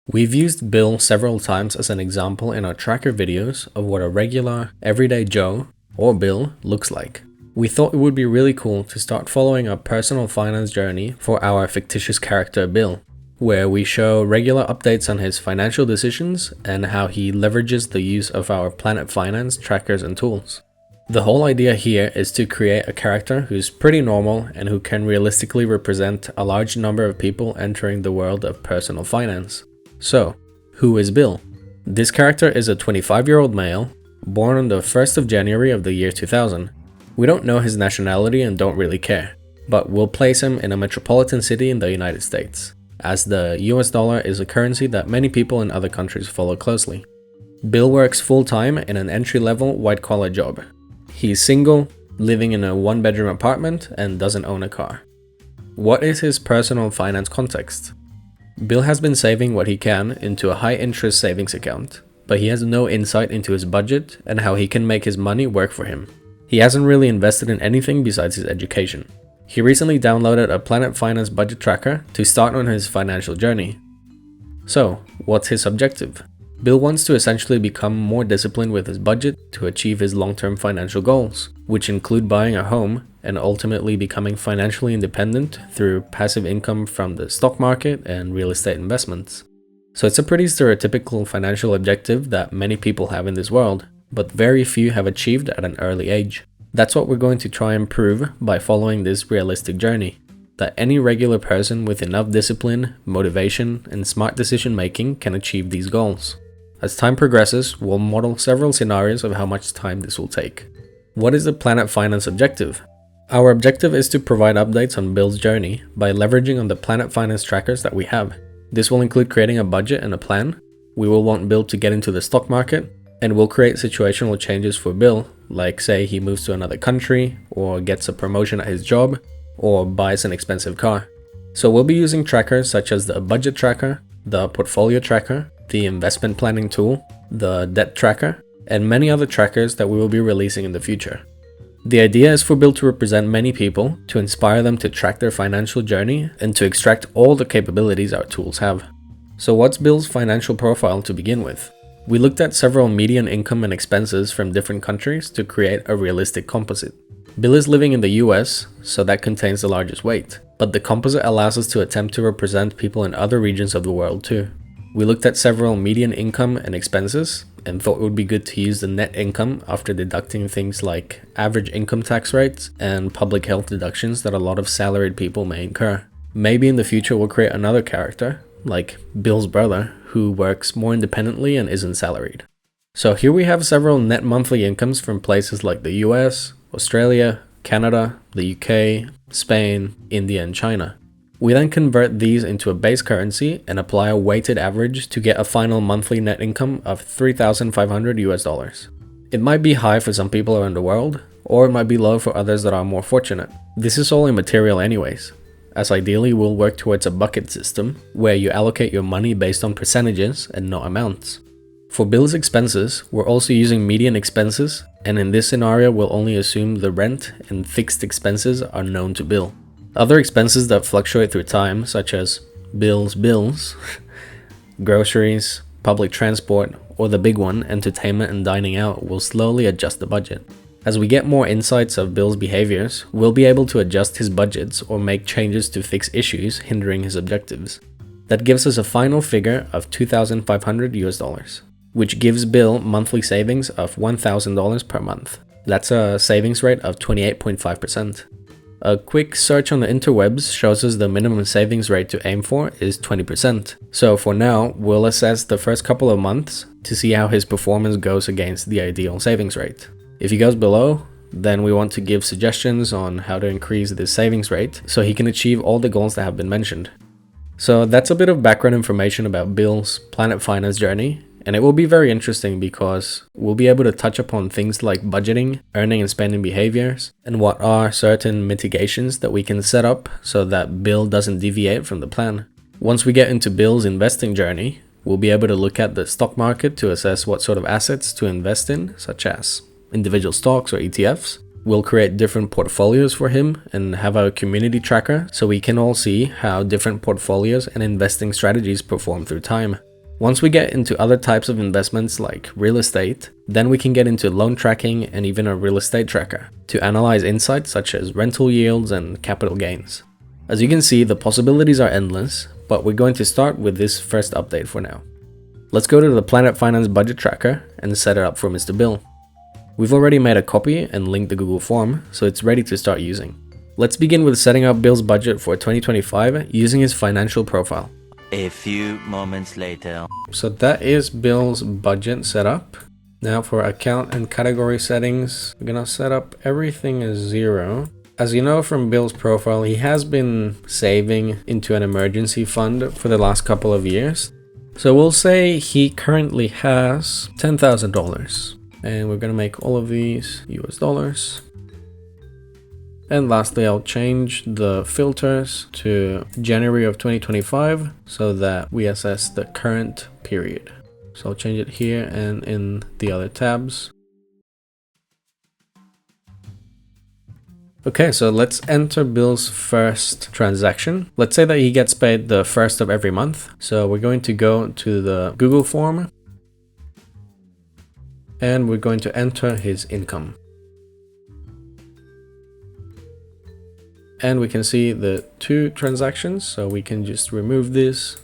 We've used Bill several times as an example in our tracker videos of what a regular, everyday Joe, or Bill, looks like. We thought it would be really cool to start following a personal finance journey for our fictitious character Bill, where we show regular updates on his financial decisions and how he leverages the use of our Planet Finance trackers and tools. The whole idea here is to create a character who's pretty normal and who can realistically represent a large number of people entering the world of personal finance. So, who is Bill? This character is a 25-year-old male, born on the 1st of January of the year 2000. We don't know his nationality and don't really care, but we'll place him in a metropolitan city in the United States, as the US dollar is a currency that many people in other countries follow closely. Bill works full-time in an entry-level white-collar job. He's single, living in a one-bedroom apartment, and doesn't own a car. What is his personal finance context? Bill has been saving what he can into a high-interest savings account, but he has no insight into his budget and how he can make his money work for him. He hasn't really invested in anything besides his education. He recently downloaded a Planet Finance budget tracker to start on his financial journey. So, what's his objective? Bill wants to essentially become more disciplined with his budget to achieve his long-term financial goals, which include buying a home and ultimately becoming financially independent through passive income from the stock market and real estate investments. So it's a pretty stereotypical financial objective that many people have in this world, but very few have achieved at an early age. That's what we're going to try and prove by following this realistic journey, that any regular person with enough discipline, motivation, and smart decision making can achieve these goals. As time progresses, we'll model several scenarios of how much time this will take. What is the Planet Finance objective? Our objective is to provide updates on Bill's journey by leveraging on the Planet Finance trackers that we have. This will include creating a budget and a plan. We will want Bill to get into the stock market, and we'll create situational changes for Bill, like say he moves to another country, or gets a promotion at his job, or buys an expensive car. So we'll be using trackers such as the budget tracker, the portfolio tracker, the investment planning tool, the debt tracker, and many other trackers that we will be releasing in the future. The idea is for Bill to represent many people, to inspire them to track their financial journey, and to extract all the capabilities our tools have. So what's Bill's financial profile to begin with? We looked at several median income and expenses from different countries to create a realistic composite. Bill is living in the US, so that contains the largest weight, but the composite allows us to attempt to represent people in other regions of the world too. We looked at several median income and expenses and thought it would be good to use the net income after deducting things like average income tax rates and public health deductions that a lot of salaried people may incur. Maybe in the future we'll create another character, like Bill's brother, who works more independently and isn't salaried. So here we have several net monthly incomes from places like the US, Australia, Canada, the UK, Spain, India, and China. We then convert these into a base currency and apply a weighted average to get a final monthly net income of $3,500. It might be high for some people around the world, or it might be low for others that are more fortunate. This is all immaterial anyways, as ideally we'll work towards a bucket system where you allocate your money based on percentages and not amounts. For Bill's expenses, we're also using median expenses, and in this scenario we'll only assume the rent and fixed expenses are known to Bill. Other expenses that fluctuate through time, such as Bill's bills, groceries, public transport, or the big one, entertainment and dining out, will slowly adjust the budget. As we get more insights of Bill's behaviors, we'll be able to adjust his budgets or make changes to fix issues hindering his objectives. That gives us a final figure of $2,500, which gives Bill monthly savings of $1,000 per month. That's a savings rate of 28.5%. A quick search on the interwebs shows us the minimum savings rate to aim for is 20%. So for now, we'll assess the first couple of months to see how his performance goes against the ideal savings rate. If he goes below, then we want to give suggestions on how to increase this savings rate so he can achieve all the goals that have been mentioned. So that's a bit of background information about Bill's Planet Finance journey. And it will be very interesting because we'll be able to touch upon things like budgeting, earning and spending behaviors, and what are certain mitigations that we can set up so that Bill doesn't deviate from the plan. Once we get into Bill's investing journey, we'll be able to look at the stock market to assess what sort of assets to invest in, such as individual stocks or ETFs. We'll create different portfolios for him and have a community tracker so we can all see how different portfolios and investing strategies perform through time. Once we get into other types of investments like real estate, then we can get into loan tracking and even a real estate tracker to analyze insights such as rental yields and capital gains. As you can see, the possibilities are endless, but we're going to start with this first update for now. Let's go to the Planet Finance budget tracker and set it up for Mr. Bill. We've already made a copy and linked the Google form, so it's ready to start using. Let's begin with setting up Bill's budget for 2025 using his financial profile. A few moments later. So that is Bill's budget set up. Now for account and category settings, we're gonna set up everything as 0. As you know from Bill's profile, he has been saving into an emergency fund for the last couple of years. So we'll say he currently has $10,000. And we're gonna make all of these US dollars. And lastly, I'll change the filters to January of 2025 so that we assess the current period. So I'll change it here and in the other tabs. Okay, so let's enter Bill's first transaction. Let's say that he gets paid the first of every month. So we're going to go to the Google form and we're going to enter his income. And we can see the 2 transactions, so we can just remove this.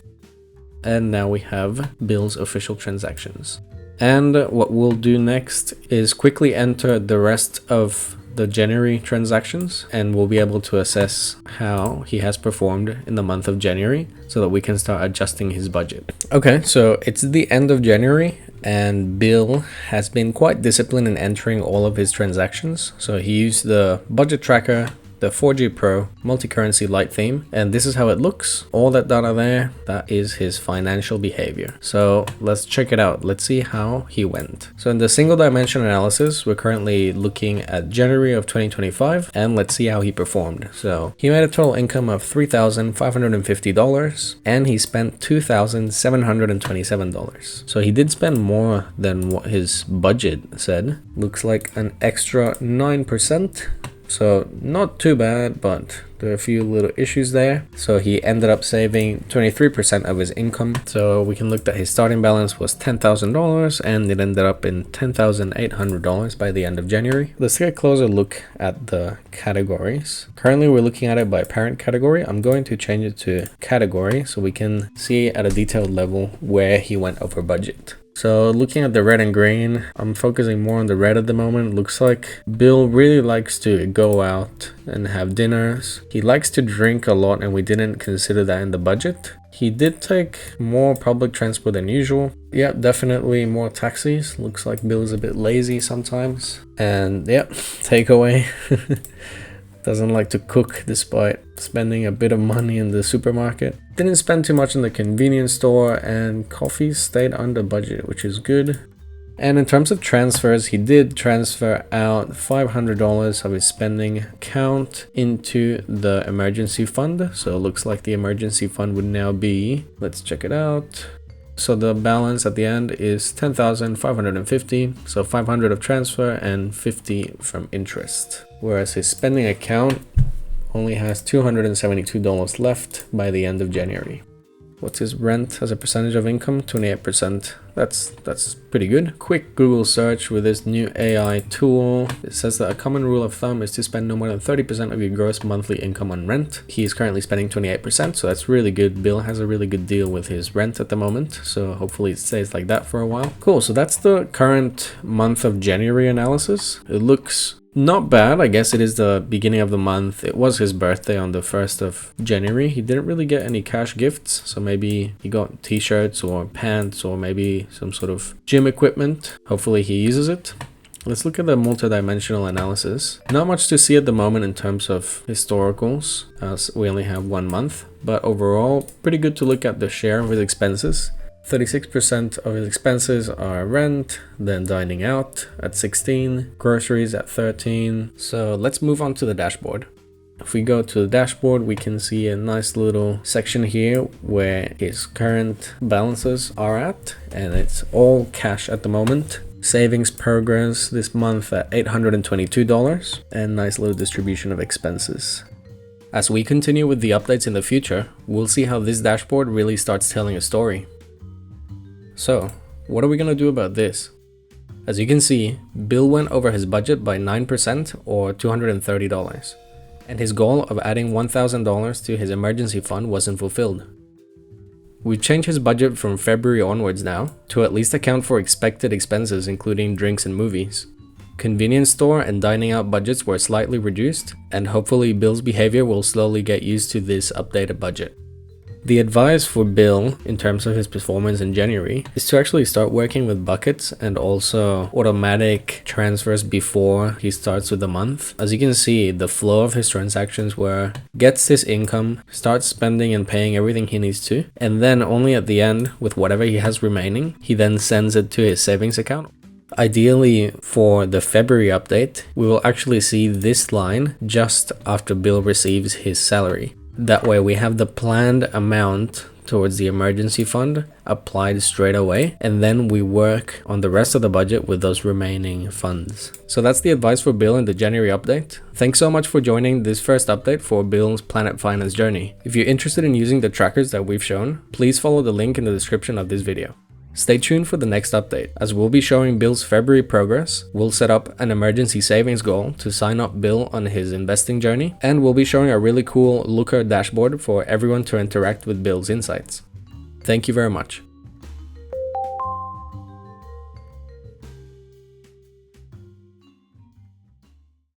And now we have Bill's official transactions. And what we'll do next is quickly enter the rest of the January transactions, and we'll be able to assess how he has performed in the month of January so that we can start adjusting his budget. Okay, so it's the end of January and Bill has been quite disciplined in entering all of his transactions. So he used the budget tracker, the 4G Pro multi-currency light theme, and this is how it looks. All that data there, that is his financial behavior. So let's check it out. Let's see how he went. So in the single dimension analysis, we're currently looking at January of 2025, and let's see how he performed. So he made a total income of $3,550 and he spent $2,727. So he did spend more than what his budget said. Looks like an extra 9%. So not too bad, but there are a few little issues there. So he ended up saving 23% of his income. So we can look that his starting balance was $10,000 and it ended up in $10,800 by the end of January. Let's take a closer look at the categories. Currently we're looking at it by parent category. I'm going to change it to category so we can see at a detailed level where he went over budget. So looking at the red and green, I'm focusing more on the red at the moment. Looks like Bill really likes to go out and have dinners. He likes to drink a lot and we didn't consider that in the budget. He did take more public transport than usual. Yeah, definitely more taxis. Looks like Bill is a bit lazy sometimes. And yeah, takeaway. Doesn't like to cook despite spending a bit of money in the supermarket. Didn't spend too much in the convenience store and coffee stayed under budget, which is good. And in terms of transfers, he did transfer out $500 of his spending account into the emergency fund. So it looks like the emergency fund would now be, let's check it out. So the balance at the end is $10,550. So $500 of transfer and $50 from interest. Whereas his spending account only has $272 left by the end of January. What's his rent as a percentage of income? 28%. That's pretty good. Quick Google search with this new AI tool. It says that a common rule of thumb is to spend no more than 30% of your gross monthly income on rent. He is currently spending 28%, so that's really good. Bill has a really good deal with his rent at the moment, so hopefully it stays like that for a while. Cool, so that's the current month of January analysis. It looks not bad. I guess it is the beginning of the month. It was his birthday on the 1st of January. He didn't really get any cash gifts, so maybe he got t-shirts or pants or maybe some sort of gym equipment. Hopefully he uses it. Let's look at the multidimensional analysis. Not much to see at the moment in terms of historicals, as we only have 1 month, but overall pretty good to look at the share of his expenses. 36% of his expenses are rent, then dining out at 16, groceries at 13. So let's move on to the dashboard. If we go to the dashboard, we can see a nice little section here where his current balances are at, and it's all cash at the moment. Savings progress this month at $822, and nice little distribution of expenses. As we continue with the updates in the future, we'll see how this dashboard really starts telling a story. So, what are we gonna do about this? As you can see, Bill went over his budget by 9% or $230, and his goal of adding $1,000 to his emergency fund wasn't fulfilled. We've changed his budget from February onwards now to at least account for expected expenses including drinks and movies. Convenience store and dining out budgets were slightly reduced, and hopefully Bill's behavior will slowly get used to this updated budget. The advice for Bill in terms of his performance in January is to actually start working with buckets and also automatic transfers before he starts with the month. As you can see, the flow of his transactions were gets his income, starts spending and paying everything he needs to, and then only at the end, with whatever he has remaining, he then sends it to his savings account. Ideally, for the February update, we will actually see this line just after Bill receives his salary. That way we have the planned amount towards the emergency fund applied straight away, and then we work on the rest of the budget with those remaining funds. So that's the advice for Bill in the January update. Thanks so much for joining this first update for Bill's Planet Finance journey. If you're interested in using the trackers that we've shown, please follow the link in the description of this video. Stay tuned for the next update, as we'll be showing Bill's February progress. We'll set up an emergency savings goal to sign up Bill on his investing journey, and we'll be showing a really cool Looker dashboard for everyone to interact with Bill's insights. Thank you very much.